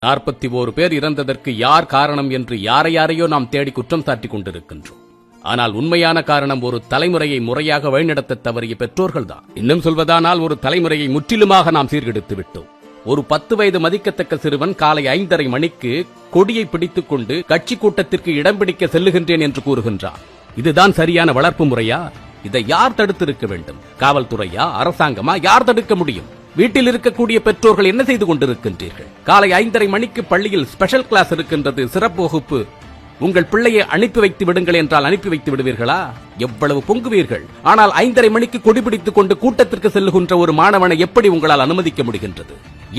41 பேர் இறந்ததற்கு யார் காரணம் என்று யாரையோ நாம் தேடி குற்றம் சாட்டிக் கொண்டிருக்கின்றோம். ஆனால் உண்மையான காரணம் ஒரு தலைமுறையை முறையாக வழிநடத்த தவறிய பெற்றோர்கள்தான். இன்னும் சொல்வதானால் ஒரு தலைமுறையை முற்றிலுமாக நாம் சீர்கெடுத்து விட்டோம். ஒரு 10 வயது மதிக்கத்தக்க சிறுவன் காலை 5:30 மணிக்கு கொடியை பிடித்துக் கொண்டு கட்சி கூட்டத்திற்கு இடம் பிடிக்க செல்லுகின்றேன் என்று கூறுகின்றான். இதுதான் சரியான வளர்ப்பு முறையா? இதை யார் தடுத்திருக்க வேண்டும்? காவல்துறையா, அரசாங்கமா? யார் தடுக்க முடியும்? வீட்டில் இருக்கக்கூடிய பெற்றோர்கள் என்ன செய்து கொண்டிருக்கின்றீர்கள்? காலை 5:30 மணிக்கு பள்ளியில் ஸ்பெஷல் கிளாஸ் இருக்கின்றது, சிறப்பு வகுப்பு. உங்கள் பிள்ளையை அனுப்பி வைத்து விடுங்கள் என்றால் அனுப்பி வைத்து விடுவீர்களா? எவ்வளவு பொங்குவீர்கள்! ஆனால் 5:30 மணிக்கு கொடிபிடித்துக் கொண்டு கூட்டத்திற்கு செல்லுகின்ற ஒரு மாணவனை எப்படி உங்களால் அனுமதிக்க முடிகின்றது?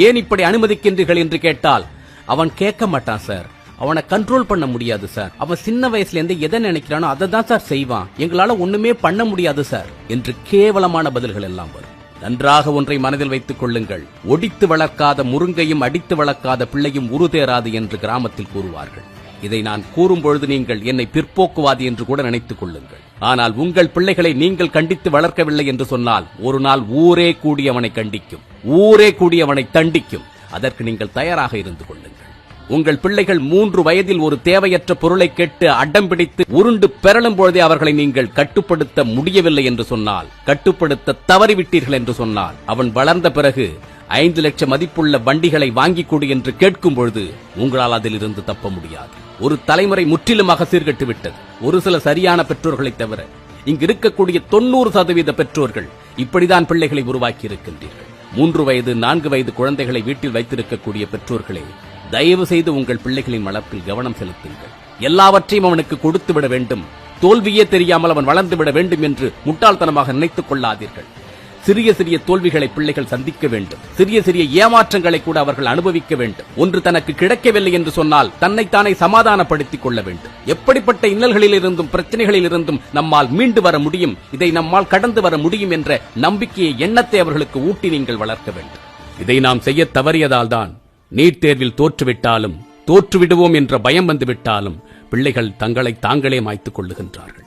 ஏன் இப்படி அனுமதிக்கின்றீர்கள் என்று கேட்டால் அவன் கேட்க மாட்டான் சார். அவனை கண்ட்ரோல் பண்ண முடியாது சார். அவன் சின்ன வயசுல இருந்து எதை நினைக்கிறானோ அதை தான் சார் செய்வான். எங்களால ஒண்ணுமே பண்ண முடியாது சார் என்று கேவலமான பதில்கள் எல்லாம் வரும். நன்றாக ஒன்றை மனதில் வைத்துக் கொள்ளுங்கள். ஒடித்து வளர்க்காத முருங்கையும் அடித்து வளர்க்காத பிள்ளையும் உருதேராது என்று கிராமத்தில் கூறுவார்கள். இதை நான் கூறும்பொழுது நீங்கள் என்னை பிற்போக்குவாதி என்று கூட நினைத்துக் கொள்ளுங்கள். ஆனால் உங்கள் பிள்ளைகளை நீங்கள் கண்டித்து வளர்க்கவில்லை என்று சொன்னால் ஒரு நாள் ஊரே கூடி அவனை கண்டிக்கும், ஊரே கூடி அவனை தண்டிக்கும். அதற்கு நீங்கள் தயாராக இருந்து கொள்ளுங்கள். உங்கள் பிள்ளைகள் 3 வயதில் ஒரு தேவையற்ற பொருளை கேட்டு அடம் பிடித்து உருண்டு பெறலும் பொழுதே அவர்களை நீங்கள் கட்டுப்படுத்த முடியவில்லை என்று சொன்னால், கட்டுப்படுத்த தவறிவிட்டீர்கள் என்று சொன்னால், அவன் வளர்ந்த பிறகு 5 லட்சம் மதிப்புள்ள வண்டிகளை வாங்கிக் கொடு என்று கேட்கும் பொழுது உங்களால் அதிலிருந்து தப்ப முடியாது. ஒரு தலைமுறை முற்றிலுமாக சீர்கெட்டு விட்டது. ஒரு சில சரியான பெற்றோர்களை தவிர இங்கு இருக்கக்கூடிய 90% பெற்றோர்கள் இப்படிதான் பிள்ளைகளை உருவாக்கி இருக்கின்றீர்கள். 3 வயது 4 வயது குழந்தைகளை வீட்டில் வைத்திருக்கக்கூடிய பெற்றோர்களே, தயவு செய்து உங்கள் பிள்ளைகளின் வளர்ப்பில் கவனம் செலுத்துங்கள். எல்லாவற்றையும் அவனுக்கு கொடுத்து விட வேண்டும், தோல்வியே தெரியாமல் அவன் வளர்ந்து விட வேண்டும் என்று முட்டாள்தனமாக நினைத்துக் கொள்ளாதீர்கள். சிறிய சிறிய தோல்விகளை பிள்ளைகள் சந்திக்க வேண்டும். சிறிய சிறிய ஏமாற்றங்களை கூட அவர்கள் அனுபவிக்க வேண்டும். ஒன்று தனக்கு கிடைக்கவில்லை என்று சொன்னால் தன்னைத்தானே சமாதானப்படுத்திக் கொள்ள வேண்டும். எப்படிப்பட்ட இன்னல்களில் இருந்தும் பிரச்சனைகளில் இருந்தும் நம்மால் மீண்டு வர முடியும், இதை நம்மால் கடந்து வர முடியும் என்ற நம்பிக்கையை, எண்ணத்தை அவர்களுக்கு ஊட்டி நீங்கள் வளர்க்க வேண்டும். இதை நாம் செய்ய தவறியதால் தான் நீட் தேர்வில் தோற்றுவிட்டாலும், தோற்றுவிடுவோம் என்ற பயம் வந்துவிட்டாலும் பிள்ளைகள் தங்களை தாங்களே மாய்த்துக் கொள்ளுகின்றார்கள்.